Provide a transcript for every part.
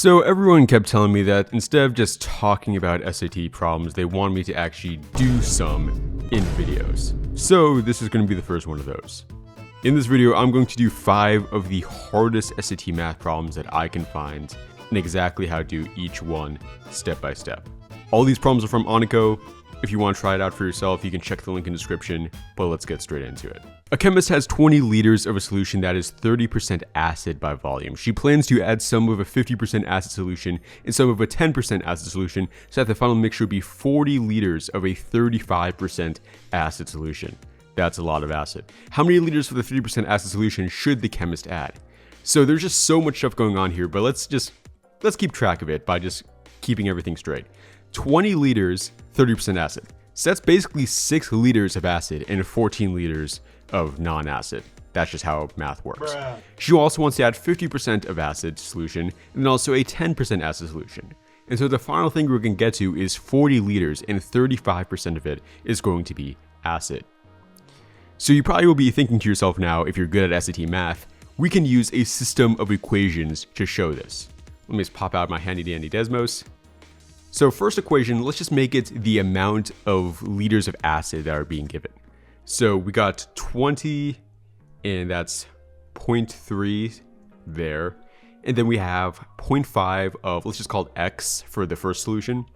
So everyone kept telling me that instead of just talking about SAT problems, they want me to actually do some in videos. So this is going to be the first one of those. In this video, I'm going to do 5 of the hardest SAT math problems that I can find and exactly how to do each one step by step. All these problems are from Onico. If you want to try it out for yourself, you can check the link in the description, but let's get straight into it. A chemist has 20 liters of a solution that is 30% acid by volume. She plans to add some of a 50% acid solution and some of a 10% acid solution so that the final mixture would be 40 liters of a 35% acid solution. That's a lot of acid. How many liters for the 30% acid solution should the chemist add? So there's just so much stuff going on here, but let's keep track of it by just keeping everything straight. 20 liters, 30% acid. So that's basically 6 liters of acid and 14 liters of non-acid. That's just how math works. She also wants to add 50% of acid solution and also a 10% acid solution. And so the final thing we're going to get to is 40 liters and 35% of it is going to be acid. So you probably will be thinking to yourself now, if you're good at SAT math, we can use a system of equations to show this. Let me just pop out my handy dandy Desmos. So first equation, let's just make it the amount of liters of acid that are being given. So we got 20, and that's 0.3 there. And then we have 0.5 of, let's just call it X for the first solution.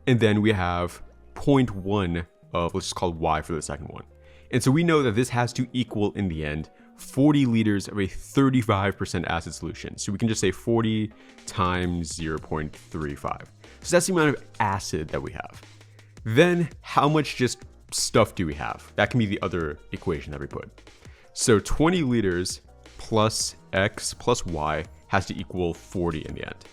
And then we have 0.1 of, let's just call it Y for the second one. And so we know that this has to equal, in the end, 40 liters of a 35% acid solution. So we can just say 40 times 0.35. So that's the amount of acid that we have. Then how much just stuff do we have? That can be the other equation that we put. So 20 liters plus X plus Y has to equal 40 in the end.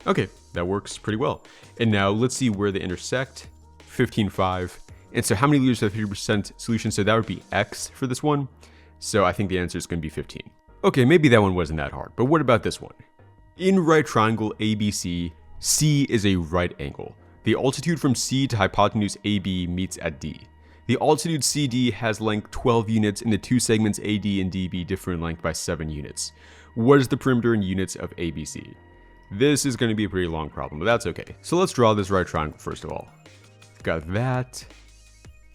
Okay, that works pretty well. And now let's see where they intersect. 15.5. And so how many liters of 50% solution? So that would be X for this one. So I think the answer is going to be 15. Okay, maybe that one wasn't that hard, but what about this one? In right triangle ABC, C is a right angle. The altitude from C to hypotenuse AB meets at D. The altitude CD has length 12 units and the two segments AD and DB differ in length by 7 units. What is the perimeter in units of ABC? This is going to be a pretty long problem, but that's okay. So let's draw this right triangle first of all. Got that.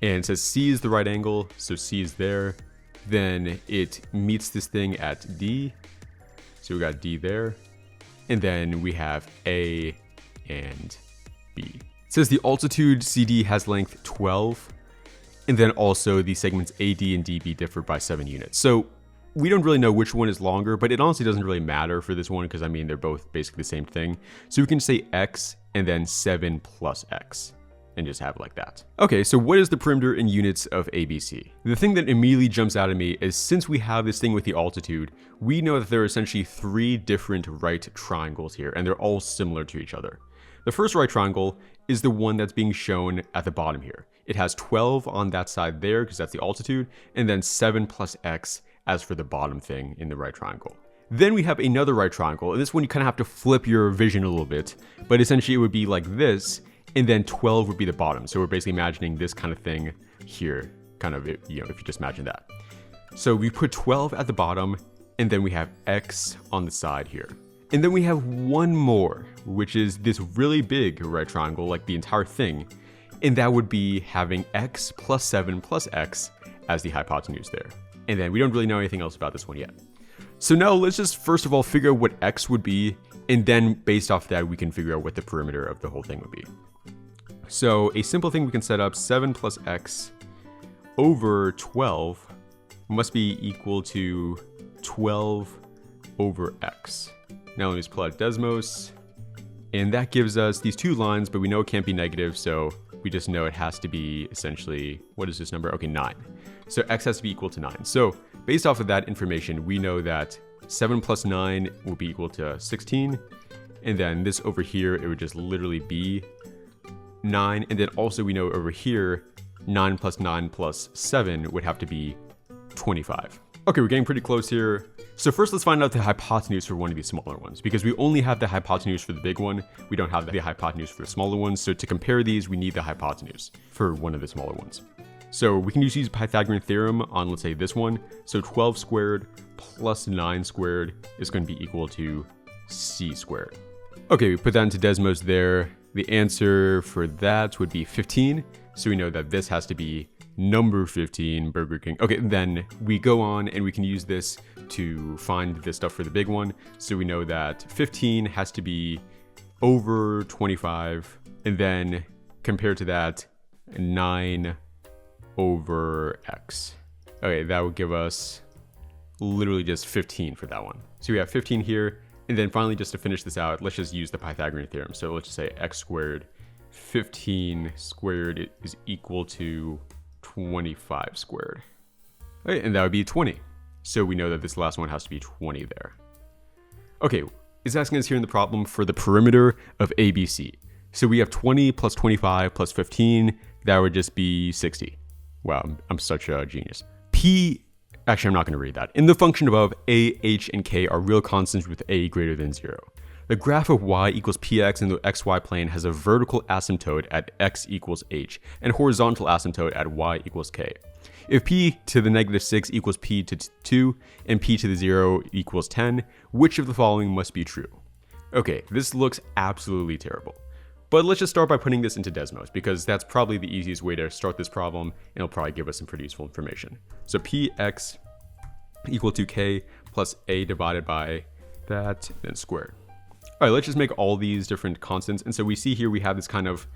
And it says C is the right angle, so C is there. Then it meets this thing at D. So we got D there. And then we have A and B. It says the altitude CD has length 12. And then also the segments AD and DB differ by 7 units. So we don't really know which one is longer, but it honestly doesn't really matter for this one because I mean, they're both basically the same thing. So we can say X and then 7 plus X. And just have it like that. Okay, so what is the perimeter in units of ABC? The thing that immediately jumps out at me is since we have this thing with the altitude, we know that there are essentially 3 different right triangles here, and they're all similar to each other. The first right triangle is the one that's being shown at the bottom here. It has 12 on that side there because that's the altitude, and then 7 plus X as for the bottom thing in the right triangle. Then we have another right triangle, and this one you kind of have to flip your vision a little bit, but essentially it would be like this, and then 12 would be the bottom. So we're basically imagining this kind of thing here, kind of, you know, if you just imagine that. So we put 12 at the bottom, and then we have X on the side here. And then we have one more, which is this really big right triangle, like the entire thing. And that would be having X plus 7 plus X as the hypotenuse there. And then we don't really know anything else about this one yet. So now let's just first of all figure out what X would be, and then based off that, we can figure out what the perimeter of the whole thing would be. So a simple thing we can set up, 7 plus X over 12 must be equal to 12 over X. Now let me just pull out Desmos, and that gives us these 2 lines, but we know it can't be negative, so we just know it has to be essentially, what is this number? Okay, 9. So X has to be equal to 9. So based off of that information, we know that 7 plus 9 will be equal to 16, and then this over here, it would just literally be 9, and then also we know over here 9 plus 9 plus 7 would have to be 25. Okay, we're getting pretty close here. So first let's find out the hypotenuse for one of these smaller ones, because we only have the hypotenuse for the big one. We don't have the hypotenuse for the smaller ones. So to compare these, we need the hypotenuse for one of the smaller ones. So we can use Pythagorean theorem on, let's say, this one. So 12 squared plus 9 squared is going to be equal to C squared. Okay, we put that into Desmos there. The answer for that would be 15. So we know that this has to be number 15, Burger King. Okay, then we go on and we can use this to find the stuff for the big one. So we know that 15 has to be over 25. And then compared to that, 9 over x. Okay, that would give us literally just 15 for that one. So we have 15 here. And then finally, just to finish this out, let's just use the Pythagorean theorem. So let's just say x squared, 15 squared is equal to 25 squared. Okay, and that would be 20. So we know that this last one has to be 20 there. Okay, it's asking us here in the problem for the perimeter of ABC. So we have 20 plus 25 plus 15. That would just be 60. Wow, I'm such a genius. Actually, I'm not going to read that. In the function above, a, h, and k are real constants with a greater than 0. The graph of y equals px in the xy plane has a vertical asymptote at x equals h and horizontal asymptote at y equals k. If p to the negative 6 equals p to 2 and p to the 0 equals 10, which of the following must be true? Okay, this looks absolutely terrible. But let's just start by putting this into Desmos, because that's probably the easiest way to start this problem, and it'll probably give us some pretty useful information. So px equal to k plus a divided by that, then squared. All right, let's just make all these different constants. And so we see here we have this kind of,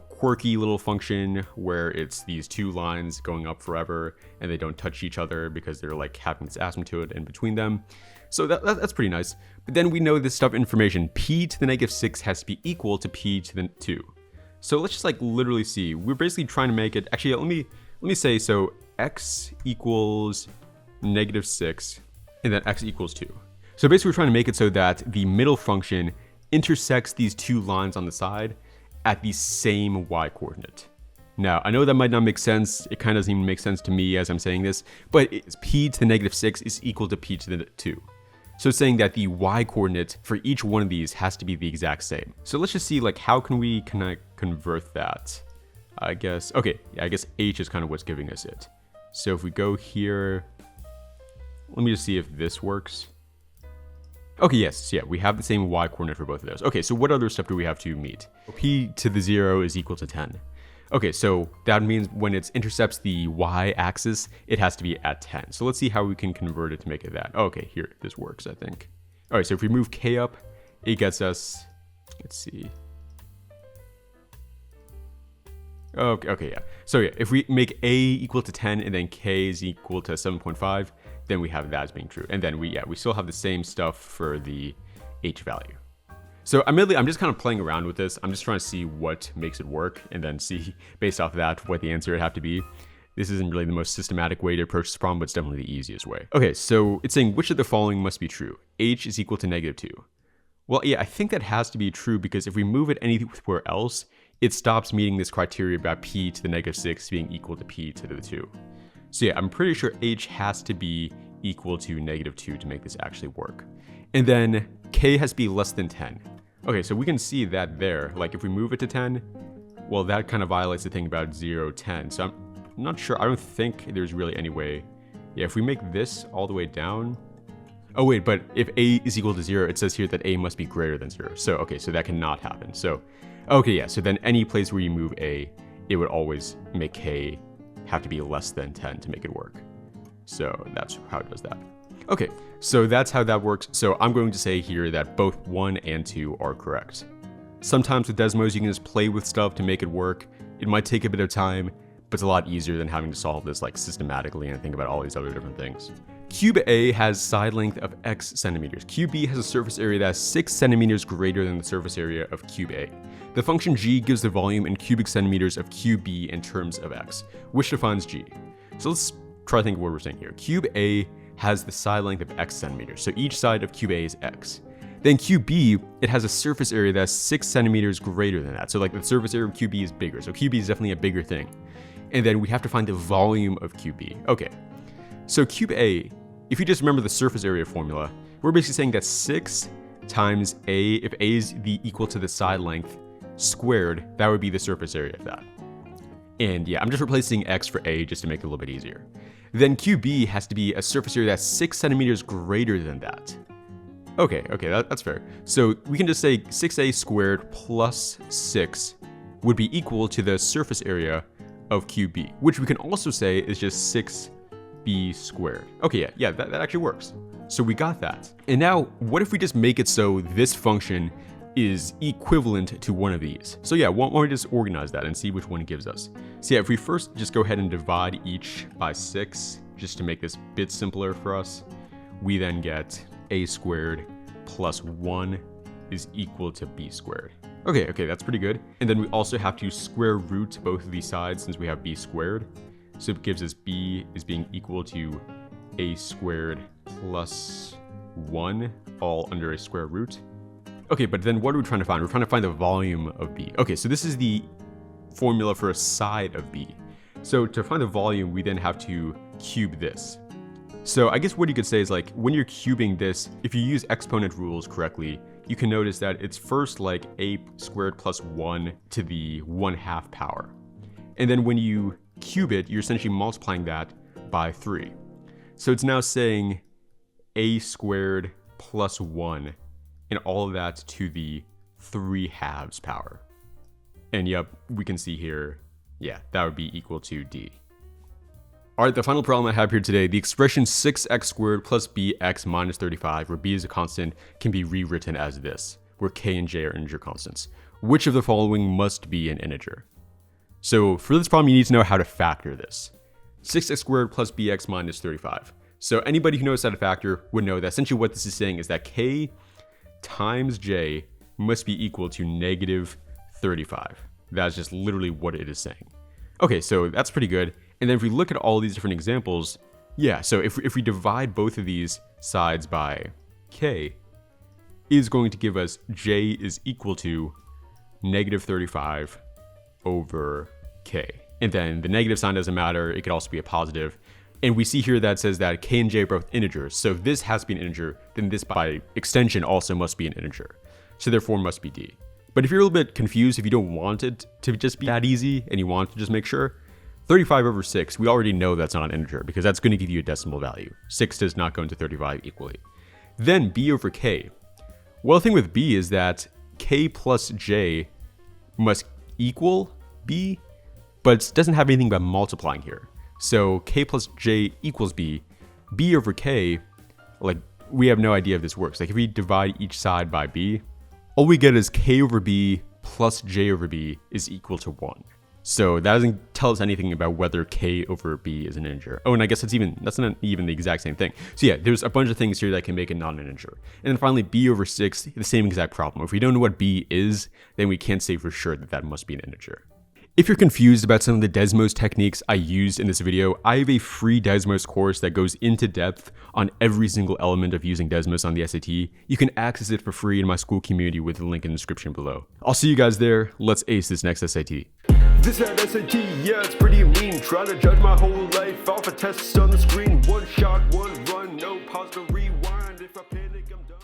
quirky little function where it's these two lines going up forever, and they don't touch each other because they're like having this asymptote in between them. So that's pretty nice. But then we know this stuff information. P to the negative 6 has to be equal to P to the 2. So let's just literally see. We're basically trying to make it, actually, let me say, so x equals negative 6, and then x equals 2. So basically we're trying to make it so that the middle function intersects these two lines on the side at the same y coordinate. Now, I know that might not make sense. It kind of doesn't even make sense to me as I'm saying this, but p to the negative 6 is equal to p to the 2. So it's saying that the y coordinate for each one of these has to be the exact same. So let's just see how can we convert that? I guess h is kind of what's giving us it. So if we go here, let me just see if this works. Okay, yes, yeah, we have the same y coordinate for both of those. Okay, so what other stuff do we have to meet? P to the 0 is equal to 10. Okay, so that means when it intercepts the y-axis, it has to be at 10. So let's see how we can convert it to make it that. Okay, here, this works, I think. All right, so if we move k up, it gets us, let's see. Okay, yeah. So yeah, if we make a equal to 10 and then k is equal to 7.5, then we have that as being true. And then we still have the same stuff for the h value. So admittedly, I'm just kind of playing around with this. I'm just trying to see what makes it work and then see based off of that what the answer would have to be. This isn't really the most systematic way to approach this problem, but it's definitely the easiest way. Okay, so it's saying which of the following must be true? H is equal to negative 2. Well, yeah, I think that has to be true because if we move it anywhere else, it stops meeting this criteria about p to the negative 6 being equal to p to the 2. So yeah, I'm pretty sure h has to be equal to negative 2 to make this actually work. And then k has to be less than 10. Okay, so we can see that there. If we move it to 10, well, that kind of violates the thing about 0, 10. So I'm not sure. I don't think there's really any way. Yeah, if we make this all the way down. Oh, wait, but if a is equal to 0, it says here that a must be greater than 0. So, okay, so that cannot happen. So, okay, yeah, so then any place where you move a, it would always make k have to be less than 10 to make it work. So that's how it does that. Okay, so that's how that works. So I'm going to say here that both 1 and 2 are correct. Sometimes with Desmos, you can just play with stuff to make it work. It might take a bit of time, but it's a lot easier than having to solve this systematically and think about all these other different things. Cube A has side length of x centimeters. Cube B has a surface area that's 6 centimeters greater than the surface area of cube A. The function g gives the volume in cubic centimeters of cube B in terms of x, which defines g. So let's try to think of what we're saying here. Cube A has the side length of x centimeters, so each side of cube A is x. Then cube B, it has a surface area that's 6 centimeters greater than that. So the surface area of cube B is bigger. So cube B is definitely a bigger thing. And then we have to find the volume of cube B. Okay, so cube A, if you just remember the surface area formula, we're basically saying that 6 times A, if A is equal to the side length squared, that would be the surface area of that. And yeah, I'm just replacing x for A just to make it a little bit easier. Then cube B has to be a surface area that's 6 centimeters greater than that. Okay, that's fair. So we can just say 6a squared plus 6 would be equal to the surface area of cube B, which we can also say is just 6b squared. Okay, yeah, that actually works. So we got that. And now, what if we just make it so this function is equivalent to one of these? So yeah, why don't we just organize that and see which one it gives us? So yeah, if we first just go ahead and divide each by 6, just to make this a bit simpler for us, we then get a squared plus 1 is equal to b squared. Okay, that's pretty good. And then we also have to square root both of these sides since we have b squared. So it gives us b is being equal to a squared plus 1, all under a square root. Okay, but then what are we trying to find? We're trying to find the volume of b. Okay, so this is the formula for a side of b. So to find the volume, we then have to cube this. So I guess what you could say is like, when you're cubing this, if you use exponent rules correctly, you can notice that it's first like a squared plus 1 to the 1/2 power. And then when you cube it, you're essentially multiplying that by 3. So it's now saying a squared plus 1 and all of that to the 3/2 power. And yep, we can see here, yeah, that would be equal to d. Alright, the final problem I have here today, the expression 6x squared plus bx minus 35, where b is a constant, can be rewritten as this, where k and j are integer constants. Which of the following must be an integer? So for this problem, you need to know how to factor this. 6x squared plus bx minus 35. So anybody who knows how to factor would know that essentially what this is saying is that k times j must be equal to negative 35. That's just literally what it is saying. Okay, so that's pretty good. And then if we look at all these different examples, yeah, so if we divide both of these sides by k, is going to give us j is equal to negative 35 over k. And then the negative sign doesn't matter, it could also be a positive. And we see here that says that k and j are both integers. So if this has to be an integer, then this by extension also must be an integer. So therefore must be d. But if you're a little bit confused, if you don't want it to just be that easy and you want to just make sure, 35 over 6, we already know that's not an integer because that's going to give you a decimal value. 6 does not go into 35 equally. Then b over k. Well, the thing with b is that k plus j must equal b, but it doesn't have anything about multiplying here. So k plus j equals b. b over k, like, we have no idea if this works. Like, if we divide each side by b, all we get is k over b plus j over b is equal to 1. So that doesn't tell us anything about whether k over b is an integer. Oh, and I guess that's not even the exact same thing. So yeah, there's a bunch of things here that can make it not an integer. And then finally, b over 6, the same exact problem. If we don't know what b is, then we can't say for sure that that must be an integer. If you're confused about some of the Desmos techniques I used in this video, I have a free Desmos course that goes into depth on every single element of using Desmos on the SAT. You can access it for free in my school community with the link in the description below. I'll see you guys there. Let's ace this next SAT. This at SAT, yeah, it's pretty mean. Trying to judge my whole life off of tests on the screen. One shot, one run, no pause to rewind. If I panic, I'm done.